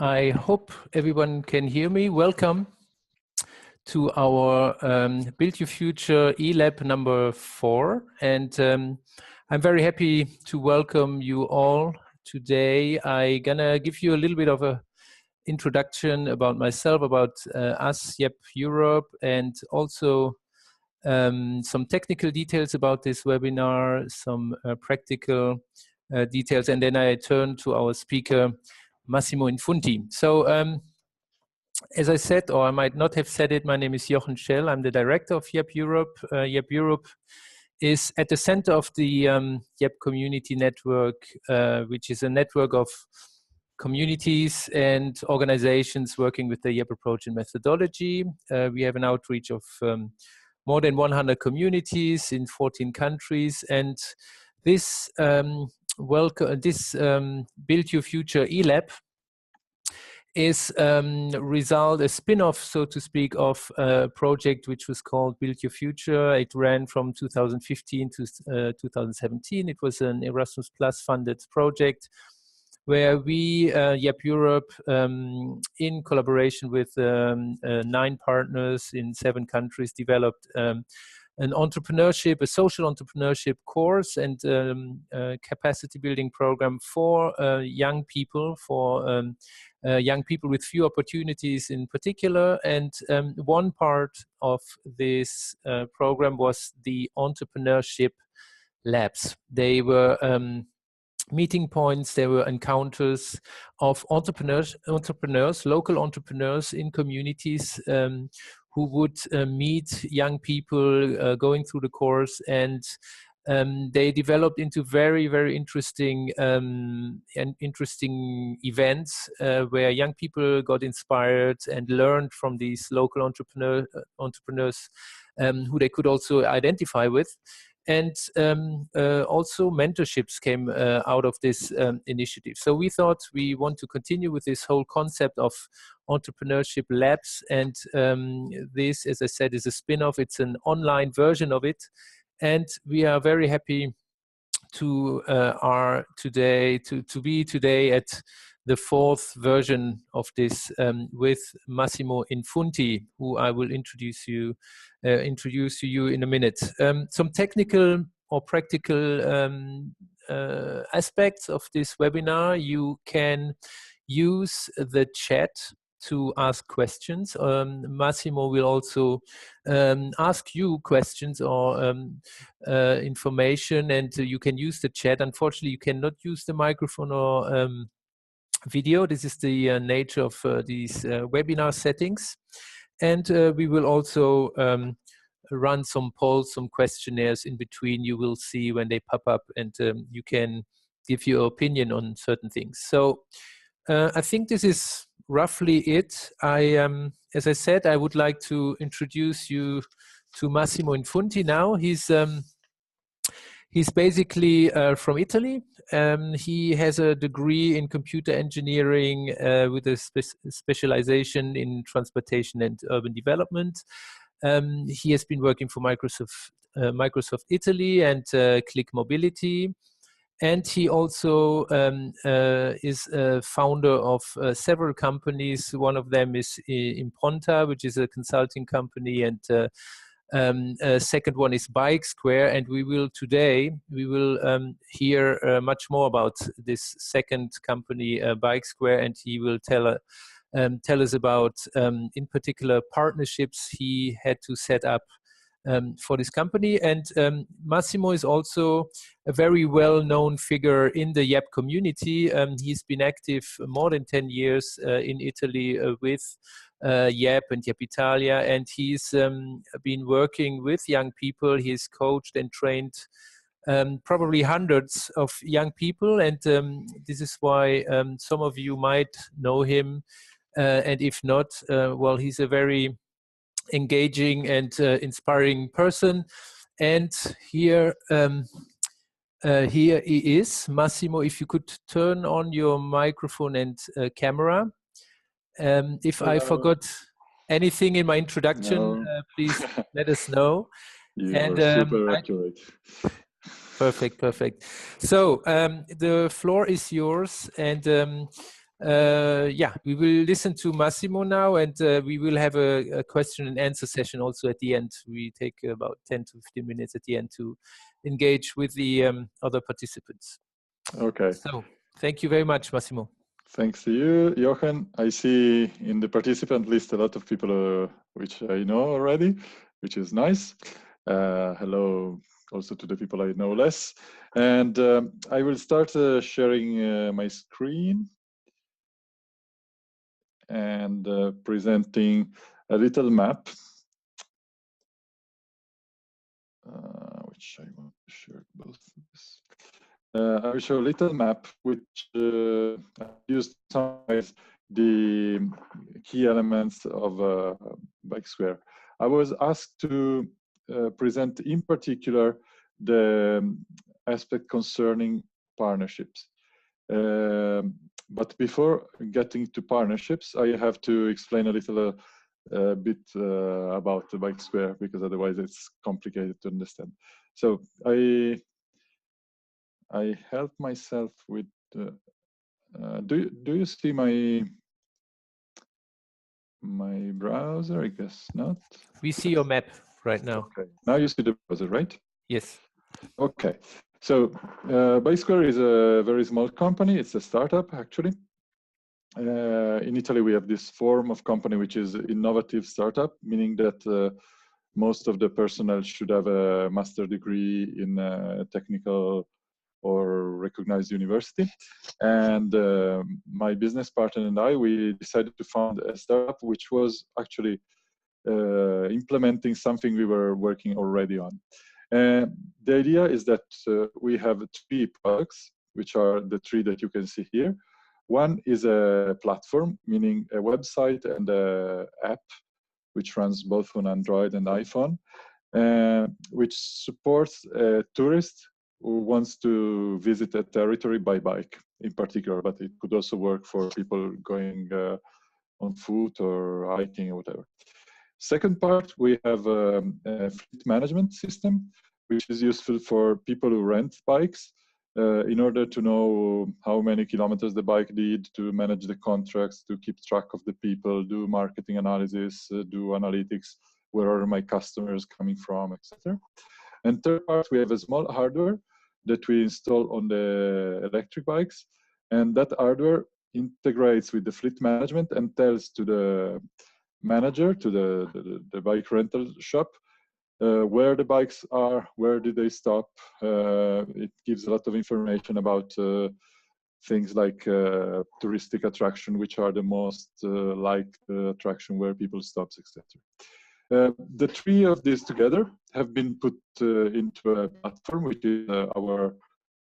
I hope everyone can hear me. Welcome to our Build Your Future eLab number 4. And I'm very happy to welcome you all today. I'm gonna give you a little bit of a introduction about myself, about us, BYF Europe, and also some technical details about this webinar, some practical details, and then I turn to our speaker, Massimo Infunti. So as I said, or I might not have said it, my name is Jochen Schell. I'm the director of BYF Europe. BYF Europe is at the center of the BYF Community Network, which is a network of communities and organizations working with the BYF approach and methodology. We have an outreach of more than 100 communities in 14 countries, and this Build Your Future eLab is a spin-off, so to speak, of a project which was called Build Your Future. It ran from 2015 to 2017. It was an Erasmus Plus funded project where we, BYF Europe, in collaboration with 9 partners in 7 countries, developed an entrepreneurship, a social entrepreneurship course and capacity building program for young people, young people with few opportunities in particular. And one part of this program was the entrepreneurship labs. They were meeting points, there were encounters of entrepreneurs, local entrepreneurs in communities who would meet young people going through the course, and they developed into very, very interesting events where young people got inspired and learned from these local entrepreneurs who they could also identify with. And also mentorships came out of this initiative. So we thought we want to continue with this whole concept of entrepreneurship labs. And this, as I said, is a spin-off. It's an online version of it. And we are very happy to be today at the 4th version of this with Massimo Infunti, who I will introduce to you in a minute. Some technical or practical aspects of this webinar. You can use the chat to ask questions. Massimo will also ask you questions or information, and you can use the chat. Unfortunately, you cannot use the microphone or video. This is the nature of these webinar settings. And we will also run some polls, some questionnaires in between. You will see when they pop up, and you can give your opinion on certain things. So I think this is roughly it. As I said, I would like to introduce you to Massimo Infunti now. He's basically from Italy. He has a degree in computer engineering with a specialization in transportation and urban development. He has been working for Microsoft Italy and Click Mobility. And he also is a founder of several companies. One of them is Impronta, which is a consulting company, and second one is Bike Square. And we will hear much more about this second company, Bike Square, and he will tell us about, in particular, partnerships he had to set up for this company. And Massimo is also a very well-known figure in the BYF community. He's been active more than 10 years in Italy with BYF and BYF Italia, and he's been working with young people. He's coached and trained probably hundreds of young people, and this is why some of you might know him, and if not, well, he's a very engaging and inspiring person. And here he is. Massimo, if you could turn on your microphone and camera. If I forgot anything in my introduction, please let us know. You are super accurate. Perfect. So the floor is yours, and yeah, we will listen to Massimo now, and we will have a question and answer session also at the end. We take about 10 to 15 minutes at the end to engage with the other participants. Okay. So thank you very much, Massimo. Thanks to you, Jochen. I see in the participant list a lot of people which I know already, which is nice. Hello also to the people I know less. And I will start sharing my screen and presenting a little map, which I want to share both of this. I will show a little map which I used to summarize the key elements of Bike Square. I was asked to present in particular the aspect concerning partnerships. But before getting to partnerships, I have to explain a little bit about the Bike Square, because otherwise it's complicated to understand. So I help myself with. Do you see my browser? I guess not. We see your map right now. Okay. Now you see the browser, right? Yes. Okay. So Bike Square is a very small company. It's a startup, actually. In Italy, we have this form of company which is innovative startup, meaning that most of the personnel should have a master degree in technical or recognized university. And my business partner and I, we decided to found a startup which was actually implementing something we were working already on. And the idea is that we have 3 products, which are the 3 that you can see here. One is a platform, meaning a website and an app, which runs both on Android and iPhone, which supports a tourist who wants to visit a territory by bike in particular, but it could also work for people going on foot or hiking or whatever. Second part, we have a fleet management system, which is useful for people who rent bikes in order to know how many kilometers the bike did, to manage the contracts, to keep track of the people, do marketing analysis, do analytics, where are my customers coming from, etc. And third part, we have a small hardware that we install on the electric bikes, and that hardware integrates with the fleet management and tells to the manager, to the bike rental shop, where the bikes are, where did they stop. It gives a lot of information about things like touristic attraction, which are the most liked attraction where people stop, etc. The 3 of these together have been put into a platform, which is our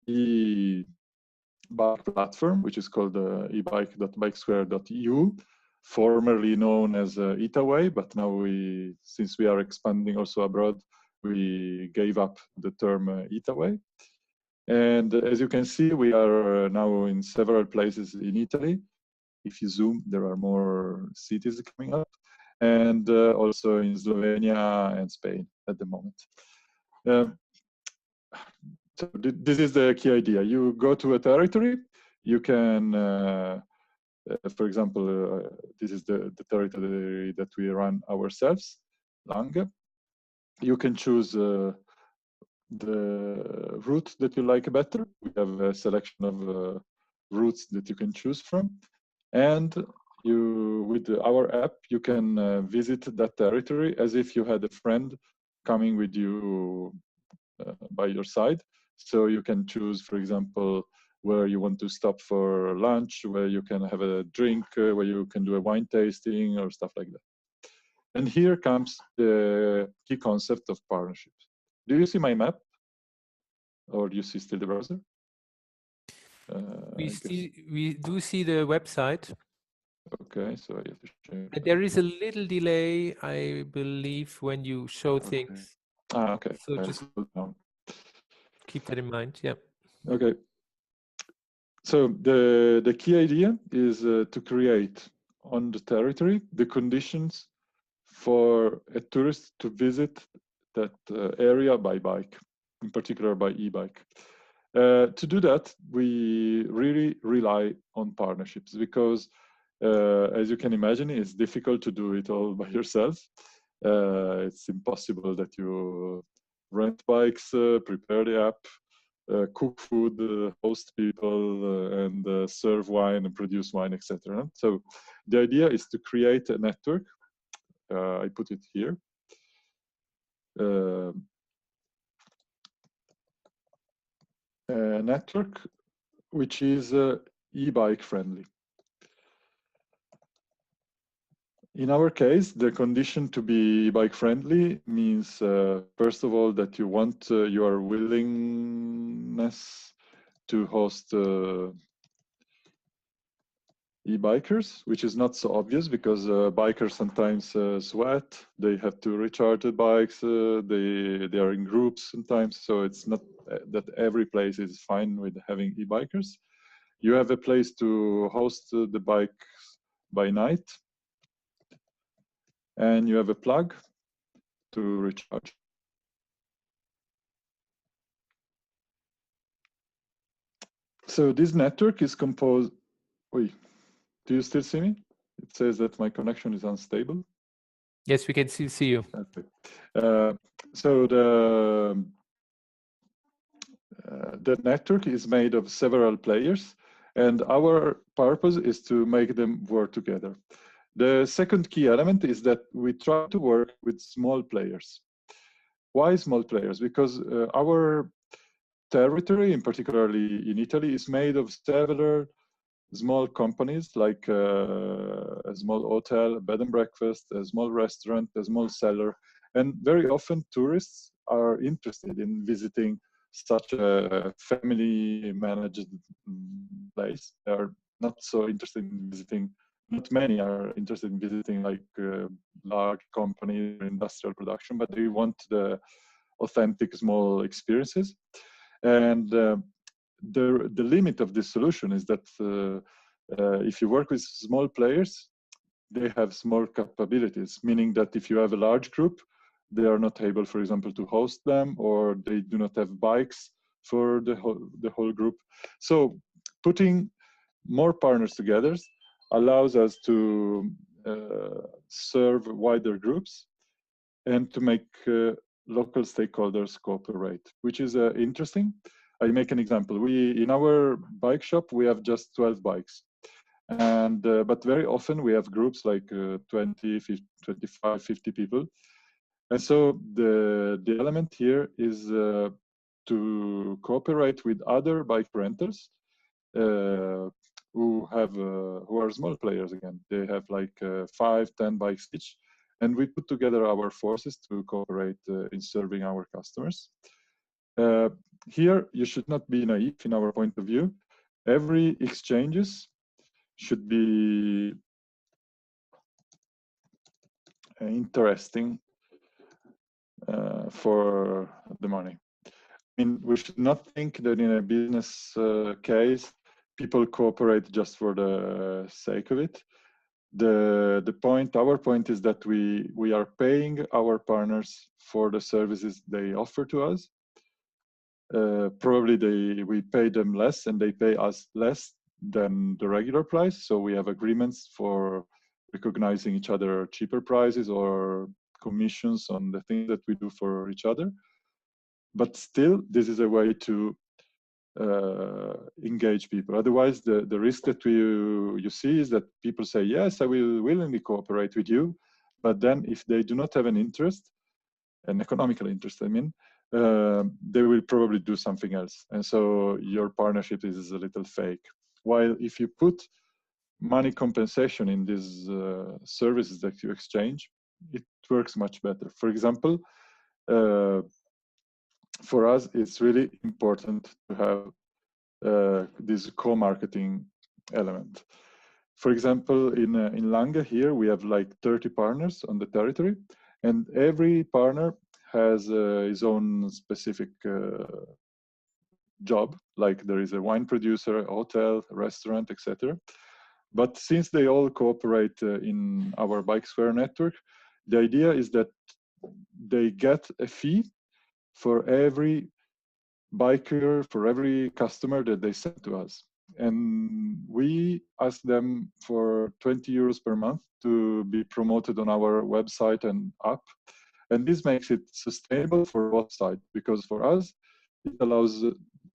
e-bike platform, which is called ebike.bikesquare.eu, formerly known as Itaway, but now since we are expanding also abroad, we gave up the term Itaway. And as you can see, we are now in several places in Italy. If you zoom, there are more cities coming up, and also in Slovenia and Spain at the moment. So this is the key idea. You go to a territory, you can, for example, this is the territory that we run ourselves, Lange. You can choose the route that you like better. We have a selection of routes that you can choose from. And with our app, you can visit that territory as if you had a friend coming with you by your side. So you can choose, for example, where you want to stop for lunch, where you can have a drink, where you can do a wine tasting or stuff like that. And here comes the key concept of partnerships. Do you see my map? Or do you see still the browser? We do see the website. Okay, so I have to share. And there is a little delay, I believe, when you show things. Okay. So just keep that in mind. Yeah. Okay. So the key idea is to create on the territory the conditions for a tourist to visit that area by bike, in particular by e-bike. To do that, we really rely on partnerships because, as you can imagine, it's difficult to do it all by yourself. It's impossible that you rent bikes, prepare the app, cook food, host people, and serve wine and produce wine, etc. So the idea is to create a network. I put it here. A network which is e-bike friendly. In our case, the condition to be bike friendly means, first of all, that you want your willingness to host e-bikers, which is not so obvious because bikers sometimes sweat, they have to recharge the bikes, they are in groups sometimes, so it's not that every place is fine with having e-bikers. You have a place to host the bike by night, and you have a plug to recharge. So this network is composed. Wait, do you still see me? It says that my connection is unstable. Yes, we can still see you. Okay. So the network is made of several players, and our purpose is to make them work together. The second key element is that we try to work with small players. Why small players? Because our territory, in particularly in Italy, is made of several small companies like a small hotel, a bed and breakfast, a small restaurant, a small seller. And very often tourists are interested in visiting such a family managed place. They are not so interested in visiting, not many are interested in visiting like large companies or industrial production, but they want the authentic small experiences. And the limit of this solution is that if you work with small players, they have small capabilities, meaning that if you have a large group, they are not able, for example, to host them, or they do not have bikes for the whole group. So putting more partners together allows us to serve wider groups and to make local stakeholders cooperate, which is interesting. I make an example. In our bike shop, we have just 12 bikes. And but very often we have groups like 20, 50, 25, 50 people. And so the element here is to cooperate with other bike renters who are small players again. They have like 5, 10 bikes each. And we put together our forces to cooperate in serving our customers. Here, you should not be naive in our point of view. Every exchanges should be interesting for the money. I mean, we should not think that in a business case, people cooperate just for the sake of it. Our point is that we are paying our partners for the services they offer to us. Probably we pay them less and they pay us less than the regular price. So we have agreements for recognizing each other cheaper prices or commissions on the things that we do for each other. But still, this is a way to engage people. Otherwise, the risk that you see is that people say, yes, I will willingly cooperate with you. But then if they do not have an interest, an economical interest, I mean, they will probably do something else. And so your partnership is a little fake. While if you put money compensation in these services that you exchange, it works much better. For example, for us, it's really important to have this co-marketing element. For example, in Lange here, we have like 30 partners on the territory, and every partner has his own specific job. Like there is a wine producer, a hotel, a restaurant, etc. But since they all cooperate in our Bike Square network, the idea is that they get a fee for every bike courier for every customer that they send to us. And we ask them for 20 euros per month to be promoted on our website and app. And this makes it sustainable for both sides, because for us, it allows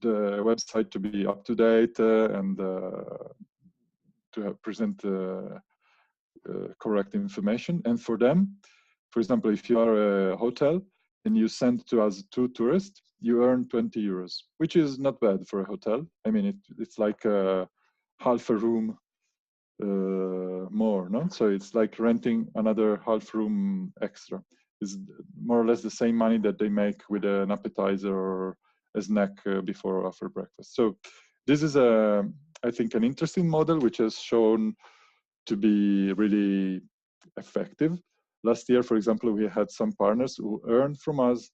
the website to be up to date and to present correct information. And for them, for example, if you are a hotel and you send to us 2 tourists, you earn 20 euros, which is not bad for a hotel. I mean, it's like half a room more, no? So it's like renting another half room extra. It's more or less the same money that they make with an appetizer or a snack before or after breakfast. So this is I think, an interesting model which has shown to be really effective. Last year, for example, we had some partners who earned from us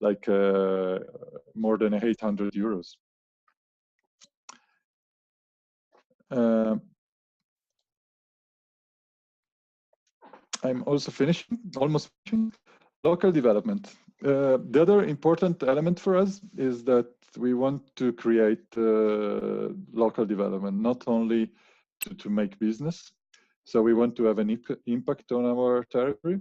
like more than 800 euros. I'm also almost finishing. Local development. The other important element for us is that we want to create local development, not only to make business. So we want to have an impact on our territory.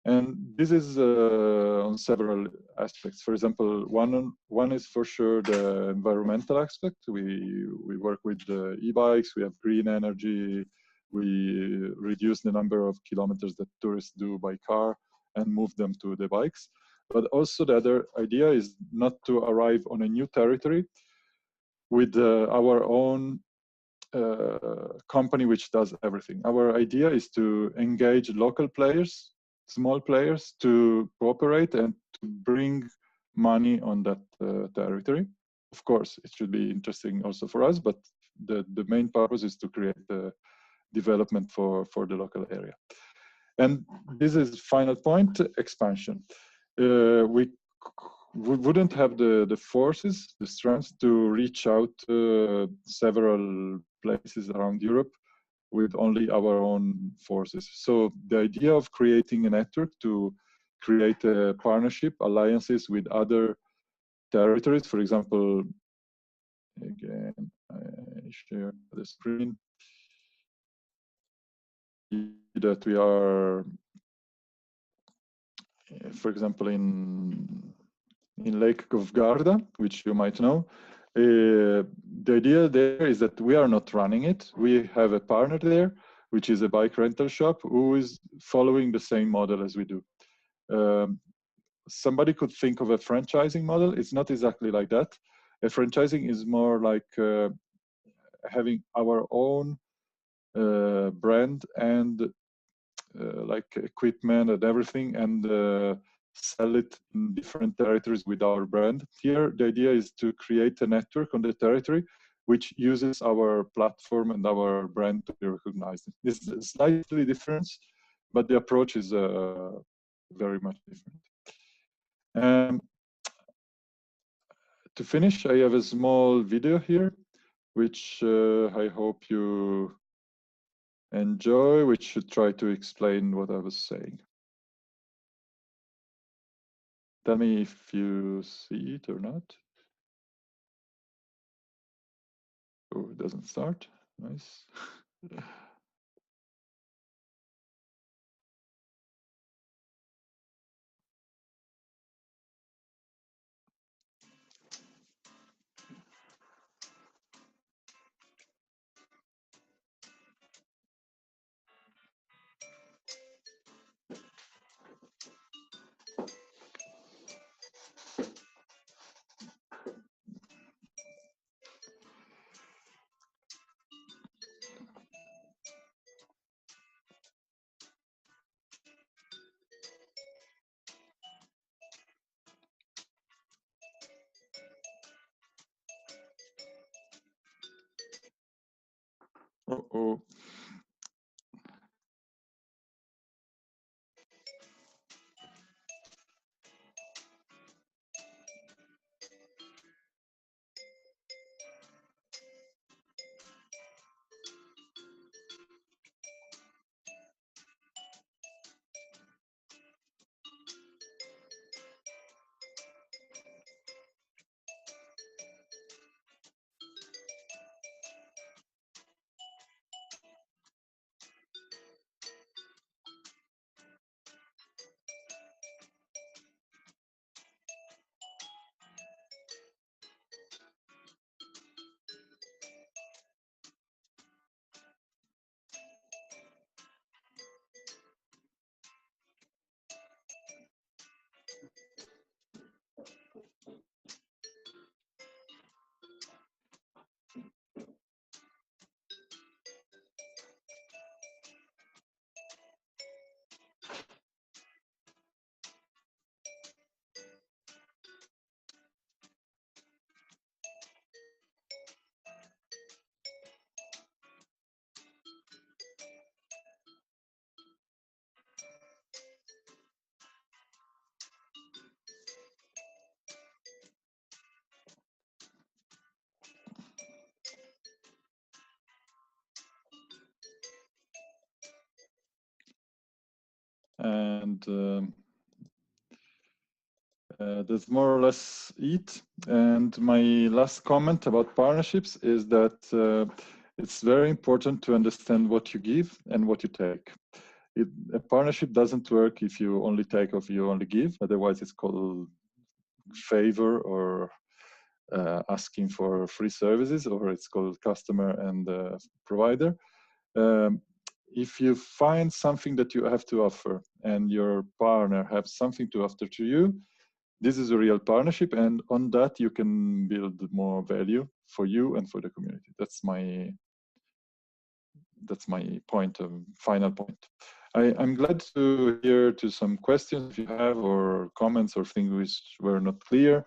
And this is on several aspects. For example, one is for sure the environmental aspect. We work with e-bikes, we have green energy, we reduce the number of kilometers that tourists do by car and move them to the bikes. But also the other idea is not to arrive on a new territory with our own company which does everything. Our idea is to engage local players, small players, to cooperate and to bring money on that territory. Of course, it should be interesting also for us, but the main purpose is to create development for the local area. And this is final point, expansion. We wouldn't have the forces, the strength to reach out several places around Europe with only our own forces. So the idea of creating a network to create a partnership, alliances with other territories, for example, again, I share the screen, that we are, for example, in Lake of Garda, which you might know. The idea there is that we are not running it. We have a partner there, which is a bike rental shop, who is following the same model as we do. Somebody could think of a franchising model. It's not exactly like that. A franchising is more like having our own brand and like equipment and everything, and sell it in different territories with our brand. Here, the idea is to create a network on the territory which uses our platform and our brand to be recognized. This is slightly different, but the approach is very much different. To finish, I have a small video here, which I hope you enjoy, which should try to explain what I was saying. Tell me if you see it or not. Oh, it doesn't start. Nice. Uh-oh. and that's more or less it. And my last comment about partnerships is that it's very important to understand what you give and what you take. A partnership doesn't work if you only take or if you only give. Otherwise, it's called favor or asking for free services, or it's called customer and provider. If you find something that you have to offer and your partner has something to offer to you, this is a real partnership, and on that you can build more value for you and for the community. That's my point, final point. I'm glad to hear to some questions if you have, or comments or things which were not clear.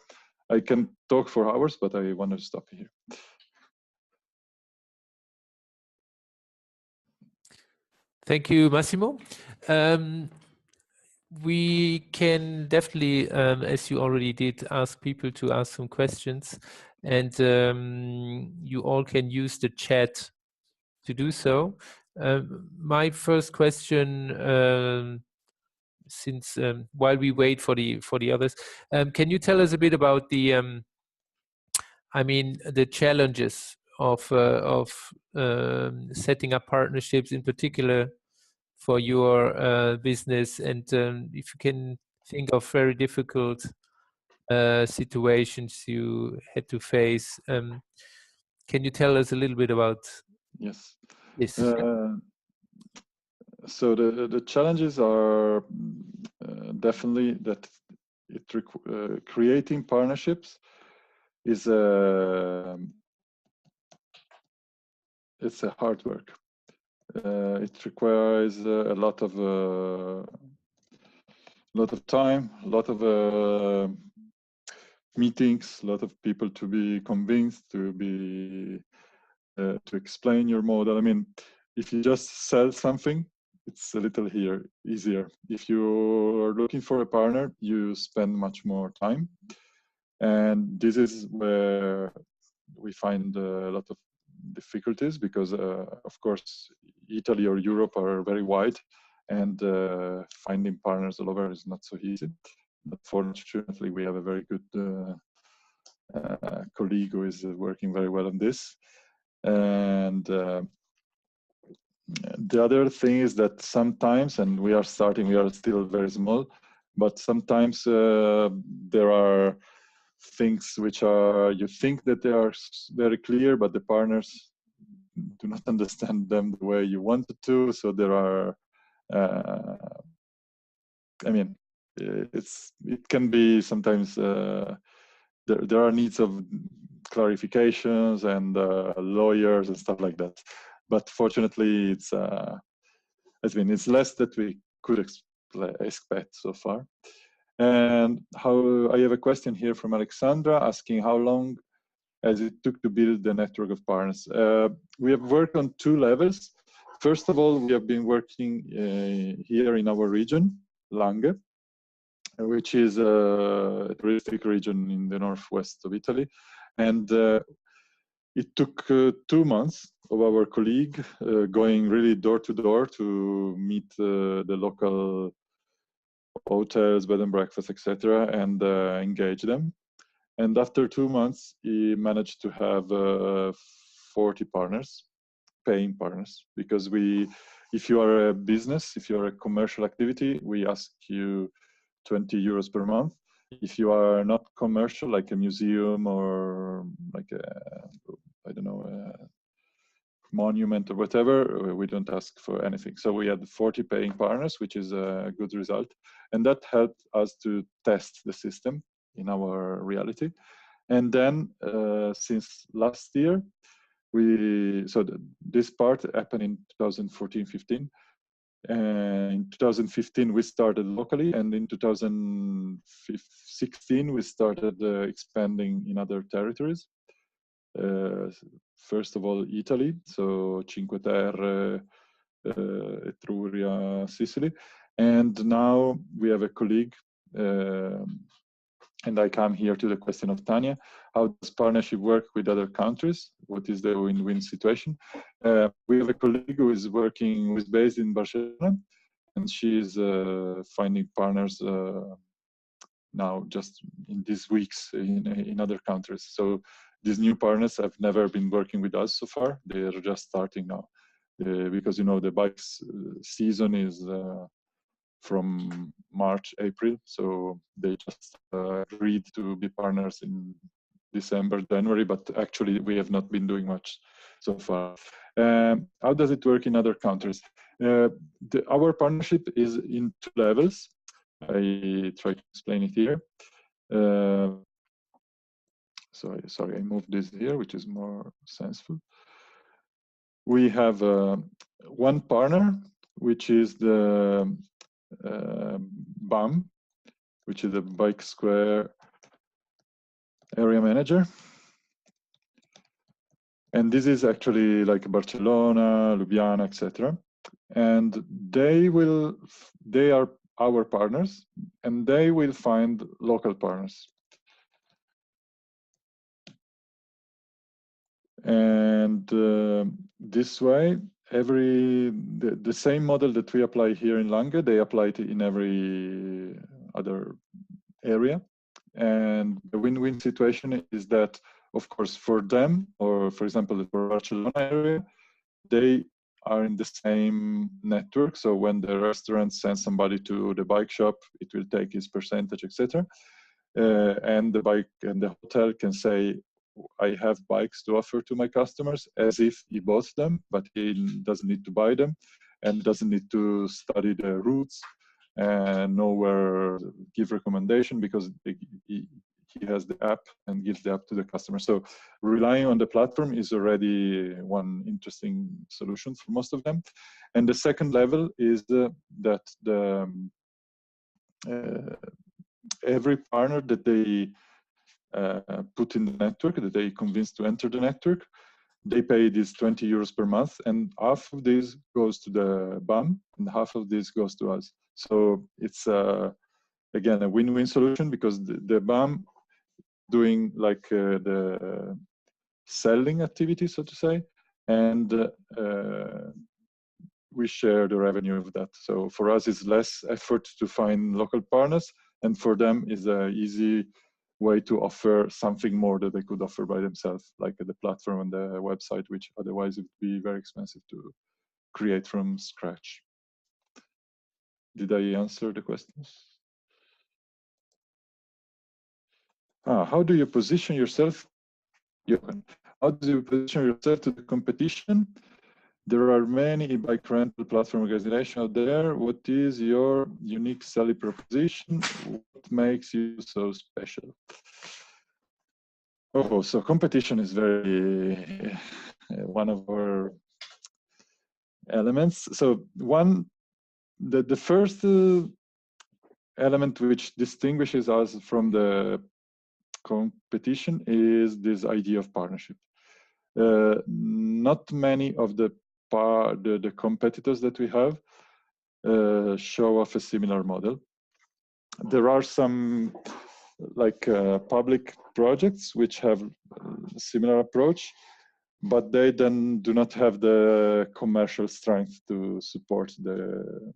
I can talk for hours, but I want to stop here. Thank you, Massimo. We can definitely, as you already did, ask people to ask some questions, and you all can use the chat to do so. My first question, since while we wait for the others, can you tell us a bit about the, I mean, the challenges of setting up partnerships, in particular for your business, and if you can think of very difficult situations you had to face, can you tell us a little bit about Yes. this? So the challenges are definitely that creating partnerships is it's a hard work. It requires a lot of time, a lot of meetings, a lot of people to be convinced, to explain your model. I mean, if you just sell something, it's a little easier. If you are looking for a partner, you spend much more time, and this is where we find a lot of difficulties, because of course Italy or Europe are very wide, and finding partners all over is not so easy. But fortunately we have a very good colleague who is working very well on this. And the other thing is that sometimes, and we are still very small, but sometimes there are things which are, you think that they are very clear, but the partners do not understand them the way you wanted to. So there are, I mean, it can be sometimes there are needs of clarifications and lawyers and stuff like that. But fortunately, it's less that we could expect so far. And I have a question here from Alexandra asking how long as it took to build the network of partners. We have worked on 2 levels. First of all, we have been working here in our region, Langhe, which is a touristic region in the northwest of Italy. And it took 2 months of our colleague going really door to door to meet the local hotels, bed and breakfast, etc., and engage them. And after 2 months, he managed to have 40 partners, paying partners, because if you are a business, if you're a commercial activity, we ask you 20 euros per month. If you are not commercial, like a museum or like I don't know, a monument or whatever, we don't ask for anything. So we had 40 paying partners, which is a good result. And that helped us to test the system in our reality. And then since last year, this part happened in 2014-15. In 2015, we started locally, and in 2016, we started expanding in other territories. First of all, Italy, so Cinque Terre, Etruria, Sicily. And now we have a colleague, and I come here to the question of Tanya. How does partnership work with other countries? What is the win-win situation? We have a colleague who is based in Barcelona, and she is finding partners now just in these weeks in other countries. So these new partners have never been working with us so far. They are just starting now because the bikes season is from March, April. So they just agreed to be partners in December, January, but actually we have not been doing much so far. How does it work in other countries? Our partnership is in 2 levels. I try to explain it here. Sorry, I moved this here, which is more sensible. We have one partner, which is the BAM, which is the Bike Square area manager. And this is actually like Barcelona, Ljubljana, etc. And they are our partners, and they will find local partners. And this way, the same model that we apply here in Lange, they apply it in every other area. And the win-win situation is that, of course, for them, or for example, for Barcelona area, they are in the same network. So when the restaurant sends somebody to the bike shop, it will take his percentage, etc. And the hotel can say, I have bikes to offer to my customers, as if he bought them, but he doesn't need to buy them and doesn't need to study the routes and know where give recommendation, because he has the app and gives the app to the customer. So relying on the platform is already one interesting solution for most of them. And the second level is that every partner that they put in the network, that they convince to enter the network, they pay this 20 euros per month, and half of this goes to the BAM and half of this goes to us. So it's again a win-win solution, because the BAM doing like the selling activity, so to say, and we share the revenue of that. So for us, it's less effort to find local partners, and for them is an easy way to offer something more that they could offer by themselves, like the platform and the website, which otherwise it would be very expensive to create from scratch. Did I answer the questions? How do you position yourself? How do you position yourself to the competition? There are many e-bike rental platform organizations out there. What is your unique selling proposition? What makes you so special? Oh, so competition is very one of our elements. So the first element which distinguishes us from the competition is this idea of partnership. Not many of the competitors that we have show off a similar model. There are some like public projects which have a similar approach, but they then do not have the commercial strength to support the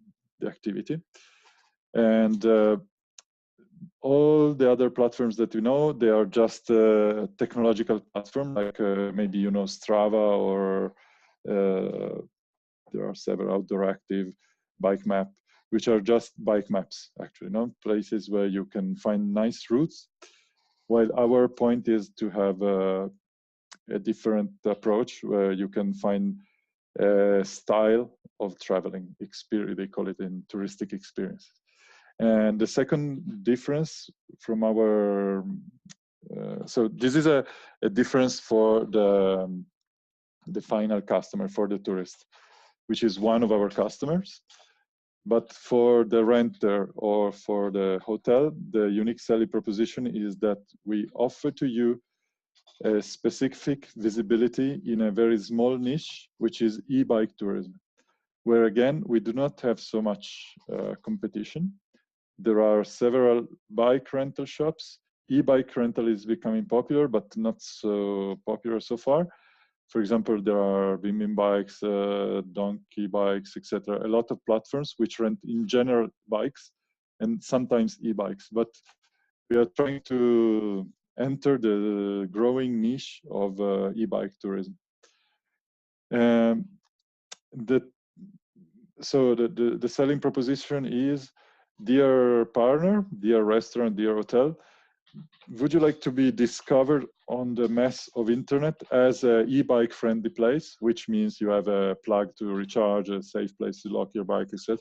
activity. And all the other platforms that we know, they are just a technological platform, like maybe Strava, or there are several outdoor active, bike map, which are just bike maps, actually, places where you can find nice routes. While our point is to have a different approach where you can find a style of traveling experience, they call it in touristic experience. And the second difference from our, so this is a difference for the final customer, for the tourist, which is one of our customers. But for the renter or for the hotel, the unique selling proposition is that we offer to you a specific visibility in a very small niche, which is e-bike tourism, where again, we do not have so much competition. There are several bike rental shops. E-bike rental is becoming popular, but not so popular so far. For example, there are Bim bikes, donkey bikes, etc. A lot of platforms which rent in general bikes and sometimes e-bikes. But we are trying to enter the growing niche of e-bike tourism. So the selling proposition is, dear partner, dear restaurant, dear hotel, would you like to be discovered on the mess of internet as an e-bike friendly place, which means you have a plug to recharge, a safe place to lock your bike, etc.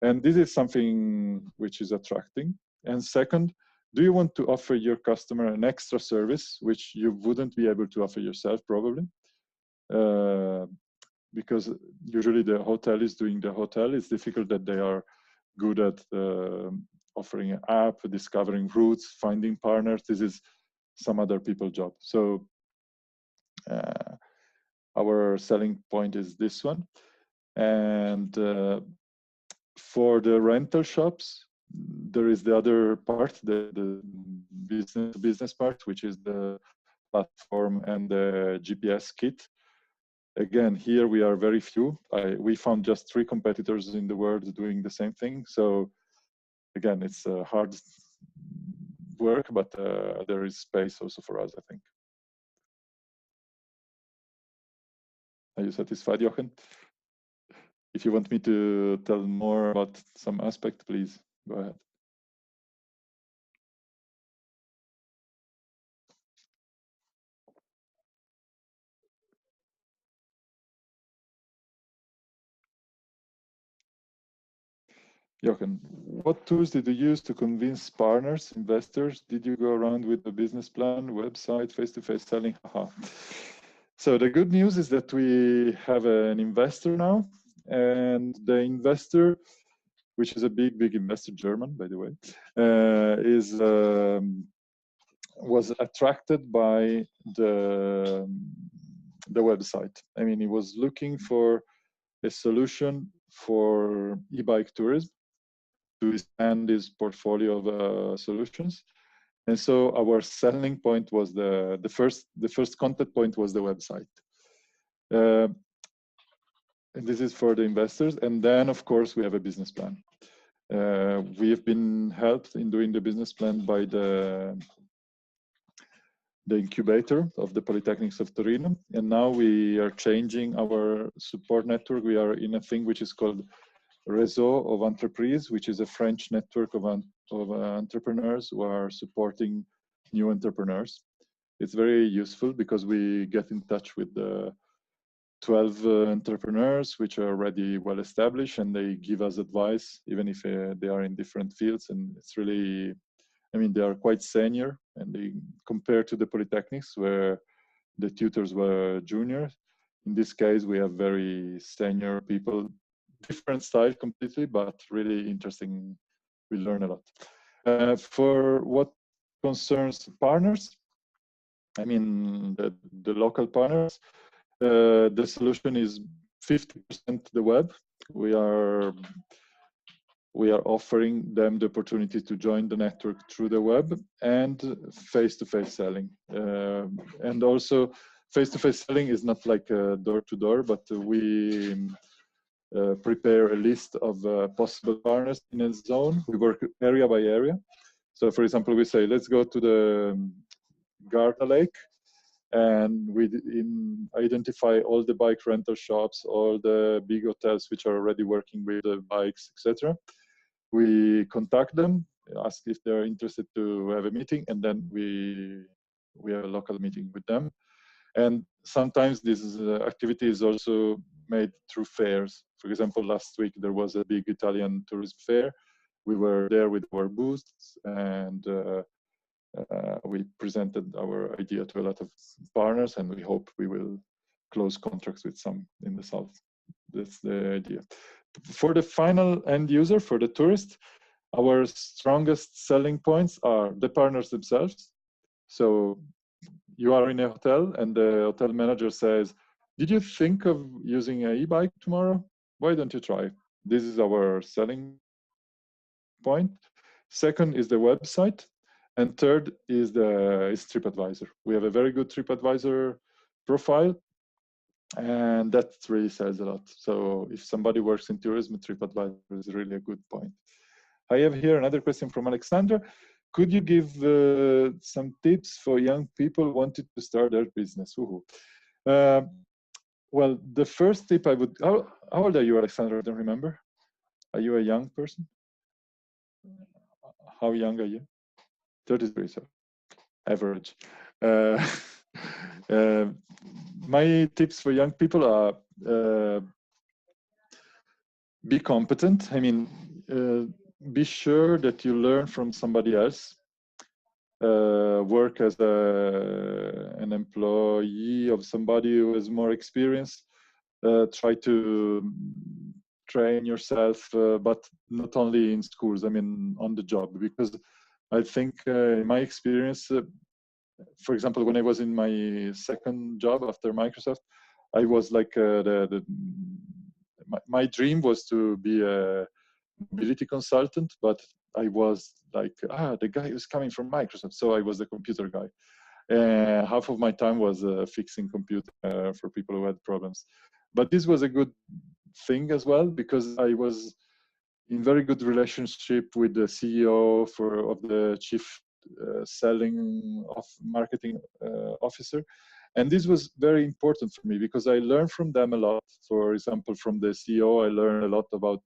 And this is something which is attracting. And second, do you want to offer your customer an extra service which you wouldn't be able to offer yourself probably? Because usually the hotel is doing the hotel. It's difficult that they are good at offering an app, discovering routes, finding partners. This is some other people's job. So our selling point is this one. And for the rental shops, there is the other part, the business part, which is the platform and the GPS kit. Again, here we are very few. We found just 3 competitors in the world doing the same thing. So again, it's hard work, but there is space also for us, I think. Are you satisfied, Jochen? If you want me to tell more about some aspect, please go ahead. Jochen, what tools did you use to convince partners, investors? Did you go around with a business plan, website, face-to-face selling? Haha. So the good news is that we have an investor now, and the investor, which is a big investor, German, by the way, was attracted by the website. I mean, he was looking for a solution for e-bike tourism to expand his portfolio of solutions. And so our selling point was the first contact point was the website. And this is for the investors. And then, of course, we have a business plan. We have been helped in doing the business plan by the incubator of the Polytechnics of Torino. And now we are changing our support network. We are in a thing which is called Réseau of Entreprises, which is a French network of entrepreneurs who are supporting new entrepreneurs. It's very useful because we get in touch with the 12 entrepreneurs which are already well established, and they give us advice even if they are in different fields. And it's really, I mean, they are quite senior, and they compare to the Polytechnics where the tutors were junior. In this case, we have very senior people, different style completely, but really interesting. We learn a lot. For what concerns partners, I mean, the local partners, the solution is 50% the web. We are offering them the opportunity to join the network through the web and face-to-face selling. And also, face-to-face selling is not like door-to-door, but we prepare a list of possible partners in a zone. We work area by area. So, for example, we say, let's go to the Garda Lake, and we identify all the bike rental shops, all the big hotels which are already working with the bikes, etc. We contact them, ask if they're interested to have a meeting, and then we have a local meeting with them. And sometimes this activity is also made through fairs. For example, last week there was a big Italian tourism fair. We were there with our booths, and we presented our idea to a lot of partners, and we hope we will close contracts with some in the south. That's the idea. For the final end user, for the tourist, our strongest selling points are the partners themselves. So you are in a hotel and the hotel manager says, did you think of using an e-bike tomorrow? Why don't you try? This is our selling point. Second is the website. And third is TripAdvisor. We have a very good TripAdvisor profile. And that really says a lot. So if somebody works in tourism, TripAdvisor is really a good point. I have here another question from Alexander. Could you give some tips for young people wanting to start their business? Well, the first tip I would, how old are you, Alexander? I don't remember. Are you a young person? How young are you? 33, so average. Uh, uh, my tips for young people are be competent. I mean, be sure that you learn from somebody else. Work as an employee of somebody who has more experience. Try to train yourself, but not only in schools, I mean, on the job. Because I think in my experience, for example, when I was in my second job after Microsoft, I was like my dream was to be a mobility consultant, but I was like, the guy who's coming from Microsoft. So I was the computer guy. Half of my time was fixing computer for people who had problems. But this was a good thing as well, because I was in very good relationship with the CEO of the chief selling of marketing officer. And this was very important for me because I learned from them a lot. For example, from the CEO, I learned a lot about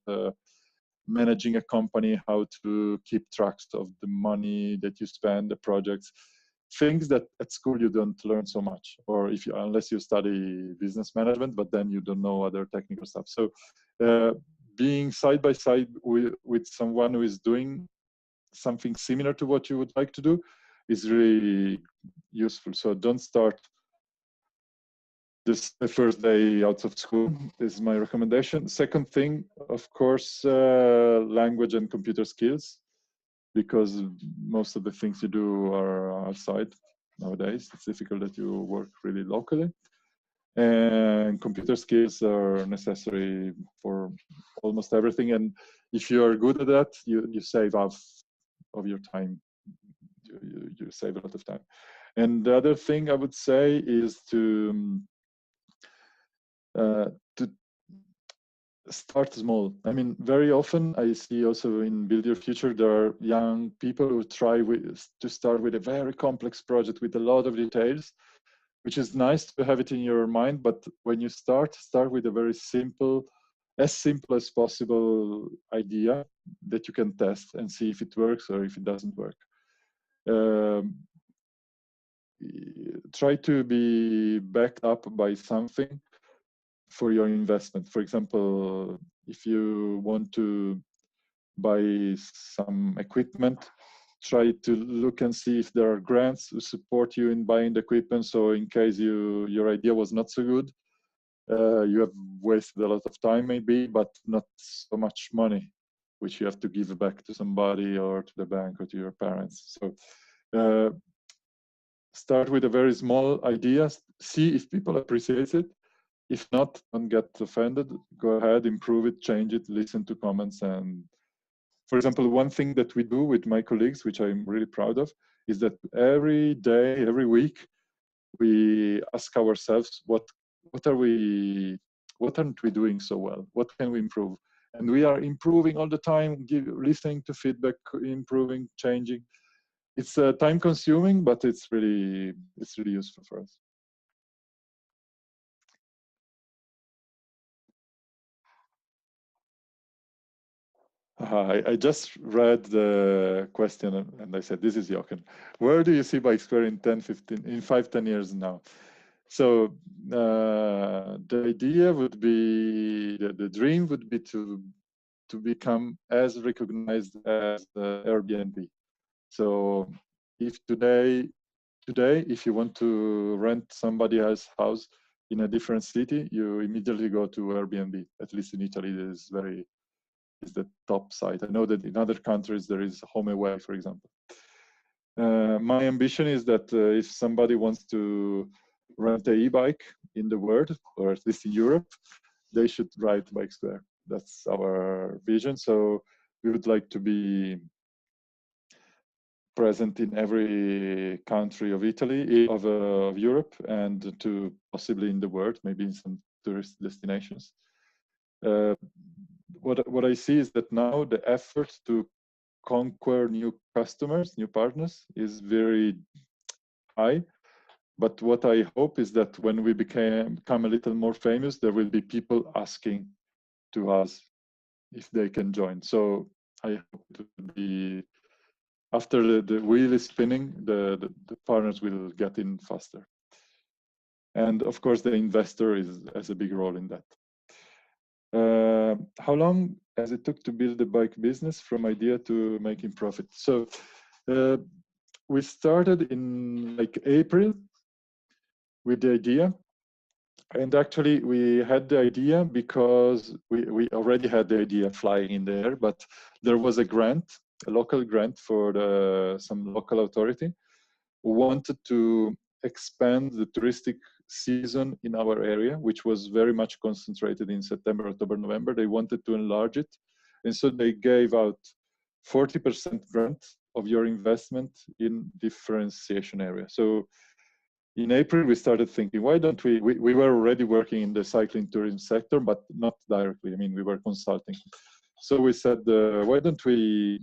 managing a company, how to keep tracks of the money that you spend, the projects, things that at school you don't learn so much, or if you, unless you study business management, but then you don't know other technical stuff. So being side by side with someone who is doing something similar to what you would like to do is really useful. So don't start this the first day out of school. This is my recommendation. Second thing, of course, language and computer skills, because most of the things you do are outside nowadays. It's difficult that you work really locally. And computer skills are necessary for almost everything. And if you are good at that, you save half of your time. You save a lot of time. And the other thing I would say is to start small. I mean, very often I see also in Build Your Future, there are young people who try to start with a very complex project with a lot of details, which is nice to have it in your mind. But when you start with a very simple as possible idea that you can test and see if it works or if it doesn't work. Try to be backed up by something for your investment. For example, if you want to buy some equipment, try to look and see if there are grants to support you in buying the equipment. So in case your idea was not so good, you have wasted a lot of time maybe, but not so much money, which you have to give back to somebody or to the bank or to your parents. So start with a very small idea, see if people appreciate it. If not, don't get offended. Go ahead, improve it, change it, listen to comments. And for example, one thing that we do with my colleagues, which I'm really proud of, is that every day, every week, we ask ourselves, what aren't we doing so well? What can we improve? And we are improving all the time, listening to feedback, improving, changing. It's time consuming, but it's really useful for us. I just read the question and I said, this is Jochen. Where do you see BikeSquare in 10, 15, in 5, 10 years now? So the idea would be, the dream would be to become as recognized as Airbnb. So if today, if you want to rent somebody else's house in a different city, you immediately go to Airbnb. At least in Italy, it is the top site. I know that in other countries there is HomeAway, for example. My ambition is that if somebody wants to rent an e-bike in the world, or at least in Europe, they should ride BikeSquare. That's our vision. So we would like to be present in every country of Italy, of Europe, and to possibly in the world, maybe in some tourist destinations. What I see is that now the effort to conquer new customers, new partners, is very high. But what I hope is that when we become a little more famous, there will be people asking to us if they can join. So I hope it will be, after the wheel is spinning, the partners will get in faster. And of course, the investor has a big role in that. How long has it took to build the bike business from idea to making profit? So we started in like April with the idea. And actually, we had the idea because we already had the idea flying in the air, but there was a grant, a local grant for some local authority who wanted to expand the touristic season in our area, which was very much concentrated in September, October, November. They wanted to enlarge it. And so they gave out 40% grant of your investment in differentiation area. So in April, we started thinking, why don't we were already working in the cycling tourism sector, but not directly. I mean, we were consulting. So we said, why don't we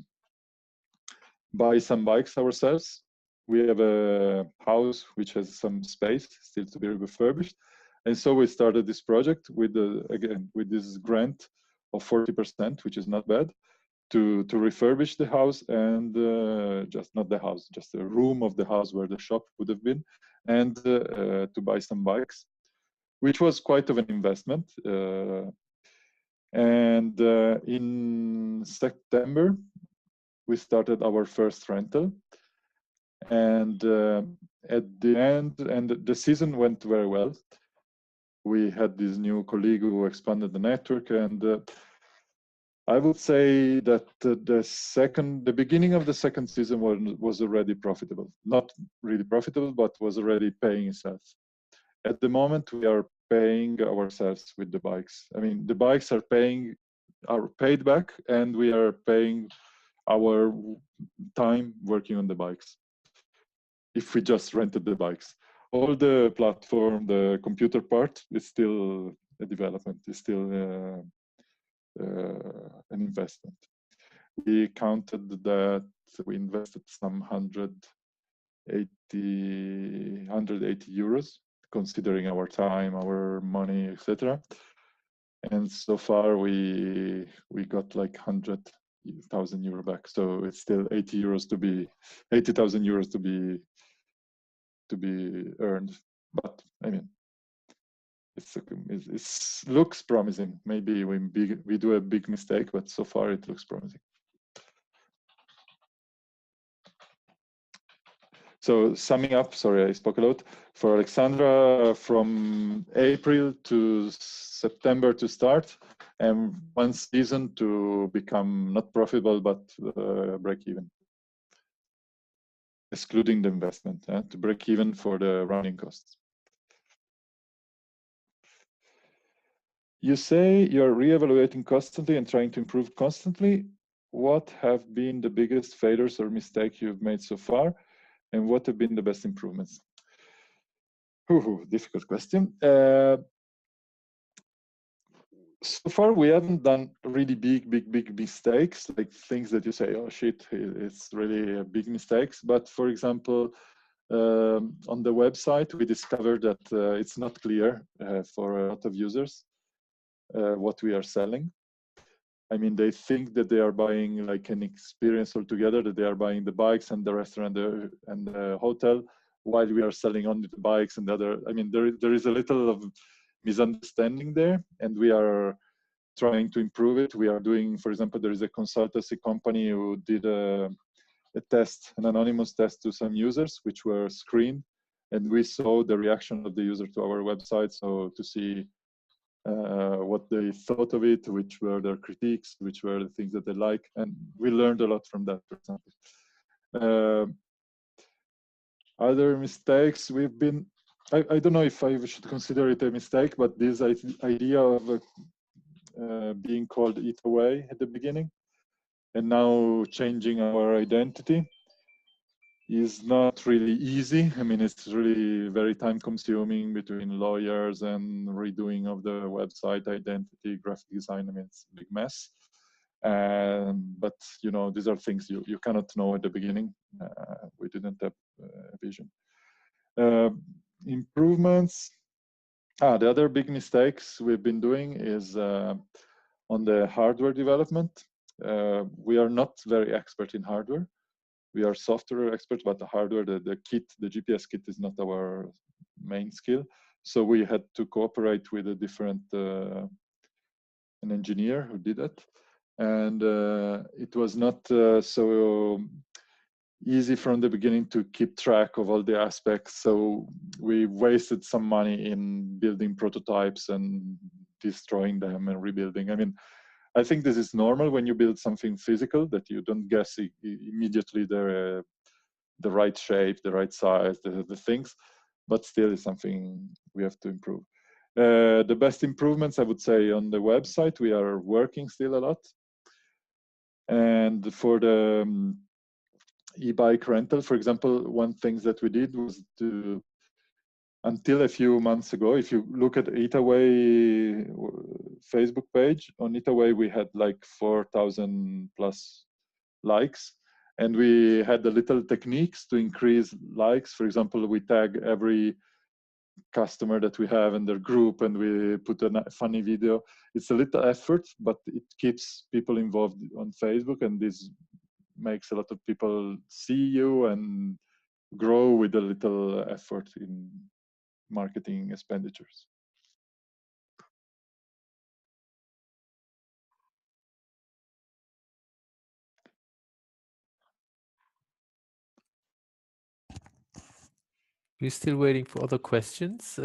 buy some bikes ourselves? We have a house which has some space still to be refurbished. And so we started this project with, again, with this grant of 40%, which is not bad, to refurbish the house and just not the house, just a room of the house where the shop would have been, and to buy some bikes, which was quite of an investment. And in September, we started our first rental. And at the end, and the season went very well. We had this new colleague who expanded the network, and I would say that the beginning of the second season was already profitable. Not really profitable, but was already paying itself. At the moment, we are paying ourselves with the bikes. I mean, the bikes are paid back, and we are paying our time working on the bikes. If we just rented the bikes, all the platform, the computer part is still a development, is still an investment. We counted that we invested some 180 euros, considering our time, our money, etc. And so far we got like 100,000 euro back. So it's still 80,000 euros to be earned. But I mean, it looks promising. Maybe we do a big mistake, but so far it looks promising. So summing up, sorry, I spoke a lot. For Alexandra, from April to September to start, and one season to become not profitable, but break even, excluding the investment, to break even for the running costs. You say you're reevaluating constantly and trying to improve constantly. What have been the biggest failures or mistakes you've made so far? And what have been the best improvements? Difficult question. So far, we haven't done really big mistakes, like things that you say, oh shit, it's really a big mistakes. But for example, on the website, we discovered that it's not clear for a lot of users what we are selling. I mean, they think that they are buying like an experience altogether, that they are buying the bikes and the restaurant and the hotel, while we are selling only the bikes and the other. I mean, there is a little of misunderstanding there, and we are trying to improve it. We are doing, for example, there is a consultancy company who did a test, an anonymous test to some users, which were screened, and we saw the reaction of the user to our website, so to see what they thought of it, which were their critiques, which were the things that they like, and we learned a lot from that, for example. Other mistakes we've been, I don't know if I should consider it a mistake, but this idea of being called Eat Away at the beginning, and now changing our identity. is not really easy. I mean, it's really very time consuming between lawyers and redoing of the website identity, graphic design. I mean, it's a big mess. But you know, these are things you cannot know at the beginning. We didn't have a vision. Improvements. The other big mistakes we've been doing is on the hardware development. We are not very expert in hardware. We are software experts, but the hardware, the kit, the GPS kit is not our main skill. So we had to cooperate with a different an engineer who did it. And it was not so easy from the beginning to keep track of all the aspects. So we wasted some money in building prototypes and destroying them and rebuilding. I mean, I think this is normal when you build something physical, that you don't guess immediately the right shape, the right size, the things, but still is something we have to improve. The best improvements, I would say, on the website, we are working still a lot. And for the e-bike rental, for example, one thing that we did was to, until a few months ago, if you look at Itaway Facebook page, on Itaway we had like 4,000 plus likes, and we had the little techniques to increase likes. For example, we tag every customer that we have in their group and we put a funny video. It's a little effort, but it keeps people involved on Facebook, and this makes a lot of people see you and grow with a little effort in marketing expenditures. We're still waiting for other questions.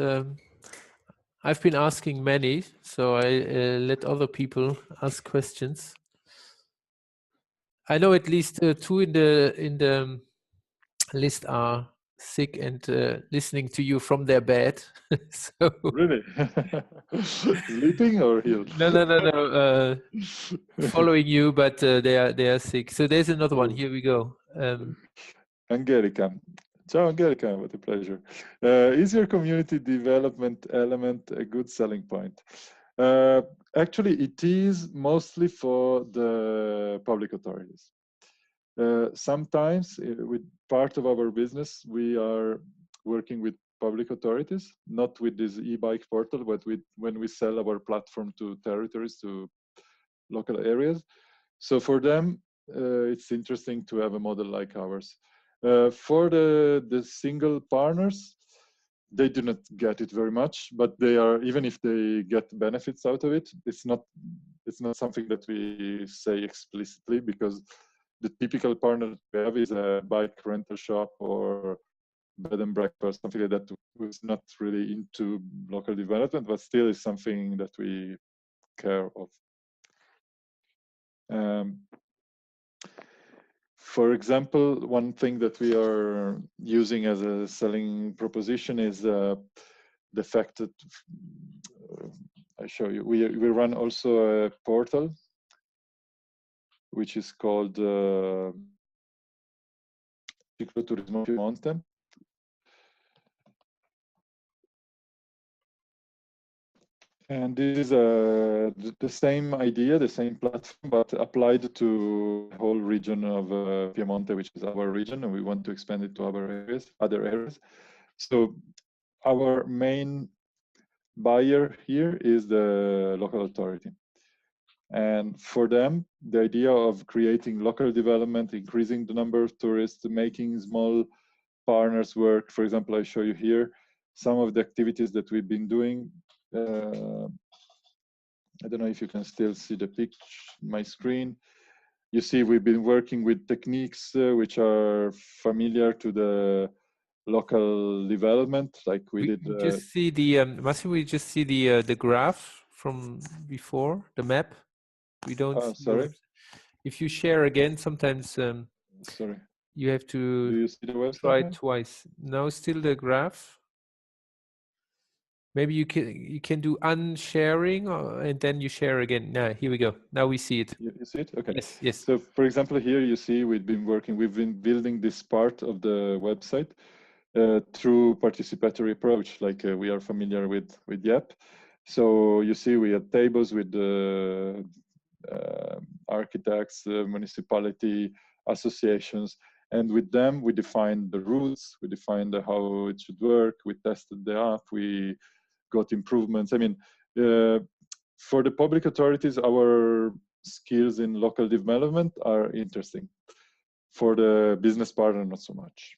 I've been asking many, so I let other people ask questions. I know at least two in the list are sick and listening to you from their bed. So Really? Sleeping or healed? No. Following you, but they are sick. So there's another one. Here we go. Angelica. Ciao, Angelica. What a pleasure. Is your community development element a good selling point? Actually, it is mostly for the public authorities. Sometimes, with part of our business, we are working with public authorities, not with this e-bike portal, but when we sell our platform to territories, to local areas. So for them, it's interesting to have a model like ours. For the single partners, they do not get it very much, but they are, even if they get benefits out of it, it's not something that we say explicitly, because the typical partner we have is a bike rental shop or bed and breakfast, something like that, who's not really into local development, but still is something that we care of. For example, one thing that we are using as a selling proposition is the fact that I show you. We run also a portal which is called Cicloturismo Piemonte. And this is the same idea, the same platform, but applied to the whole region of Piemonte, which is our region, and we want to expand it to other areas. So our main buyer here is the local authority. And for them, the idea of creating local development, increasing the number of tourists, making small partners work. For example, I show you here some of the activities that we've been doing. I don't know if you can still see the picture, my screen. You see, we've been working with techniques which are familiar to the local development, like we did. Just see the Massimo, we just see the graph from before, the map. We don't see the website. If you share again, sometimes sorry, you have to do you see the website try now? twice. No, still the graph. Maybe you can do unsharing, and then you share again. Now, here we go. Now we see it. You see it? Okay. Yes, yes. So for example, here you see we've been building this part of the website through participatory approach, like we are familiar with YEP. So you see we have tables with the architects, municipality, associations, and with them we defined the rules, we defined how it should work, we tested the app, we got improvements. I mean, for the public authorities, our skills in local development are interesting. For the business partner, not so much.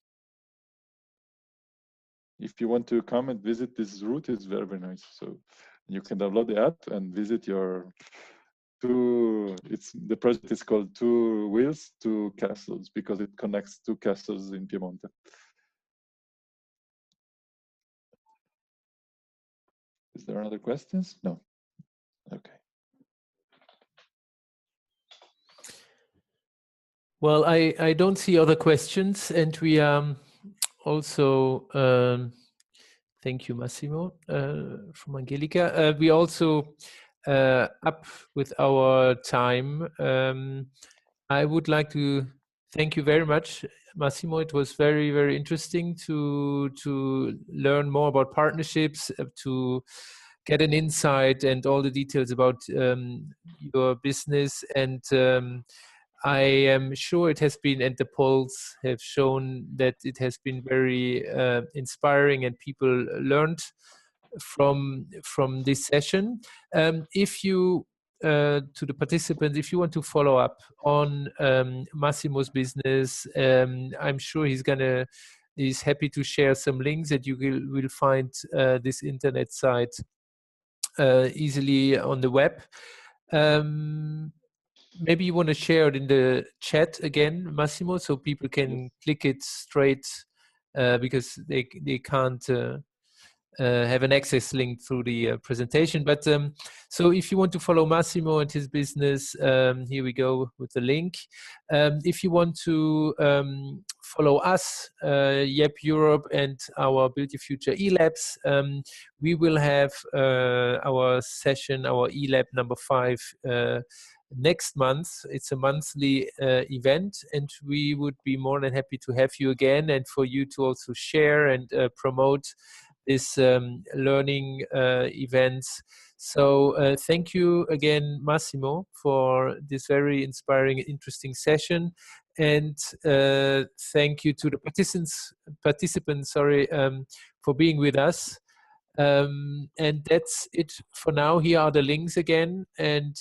If you want to come and visit this route, it's very, very nice. So you can download the app and visit your the project is called Two Wheels, Two Castles, because it connects two castles in Piemonte. Is there other questions? No. Okay. Well, I don't see other questions, and we also thank you, Massimo, from Angelica. We also up with our time. I would like to thank you very much, Massimo. It was very, very interesting to learn more about partnerships, to get an insight and all the details about your business. And I am sure it has been, and the polls have shown that it has been very inspiring, and people learned from this session. If you to the participants, if you want to follow up on Massimo's business, I'm sure he's happy to share some links that you will find this internet site easily on the web. Maybe you want to share it in the chat again, Massimo, so people can click it straight because they can't have an access link through the presentation. But so if you want to follow Massimo and his business, here we go with the link. If you want to follow us, YEP Europe, and our Build Your Future eLabs, we will have our session, our eLab number 5, next month. It's a monthly event, and we would be more than happy to have you again, and for you to also share and promote this learning events. So thank you again, Massimo, for this very inspiring, interesting session, and thank you to the participants, for being with us. And that's it for now. Here are the links again, and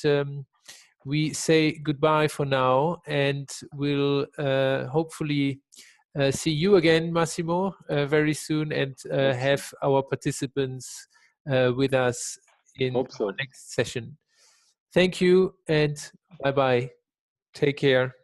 we say goodbye for now, and we'll hopefully see you again, Massimo, very soon, and have our participants with us in our next session. Thank you, and bye-bye. Take care.